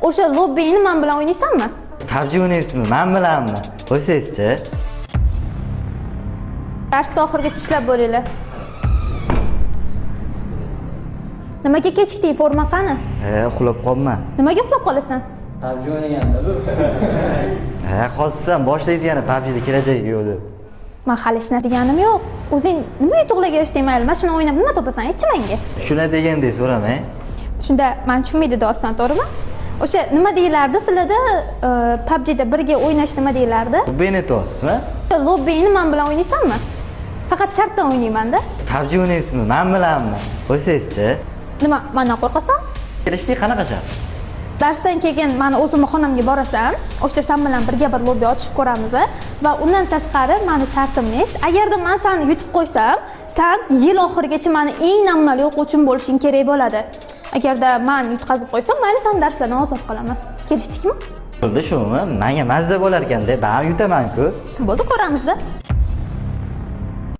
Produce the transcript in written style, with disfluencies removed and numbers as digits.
O'sha lobbini men bilan o'ynaysanmi? PUBG o'ynaysizmi? Men bilanmi? Qo'ysangizchi. Darsda oxirigacha ishlab bo'linglar. Nimaga kechikding? Forma qani? Uxlab qolma. Nimaga uxlab qolasan? PUBG o'ynaganda bu. Hozirsan boshlaysiz yana PUBG'da kelajak yo'q deb. Men hali ishlatiganim yo'q. O'zing nima yutuqlarga erishding mayli? Mana shuni o'ynab nima topasan? Aytchi menga. Shuna degandek so'ramang. Shunda men tushunmaydi dorsan, to'g'rimi? O'sha nima deyilardi sizlarda PUBG'da birga o'ynash nima deyilardi? Beni to'sizmi? Lobbini men bilan o'ynaysanmi? Faqat shartdan o'ynayman-da. PUBG o'ynaysizmi? Men bilanmi? Qo'ysangizchi. Nima, mendan qo'rqasan? Kelishdik qanaqa shart? Darsdan keyin meni o'zimni xonamga borasan, o'shda sen bilan birga bir lobbi ochib ko'ramiz va undan tashqari meni shartim eshit. Agarda men seni yutib qo'ysam, sen yil oxirigacha meni eng namunali o'quvchim bo'lishing kerak bo'ladi. Agarda men yutqazib qo'ysam, mayli sen darslardan ozod qolaman. Kelishdikmi? Bo'ldi shumi? Menga mazza bo'lar ekanda, men yutaman-ku. Bo'ldi, ko'ramiz-da.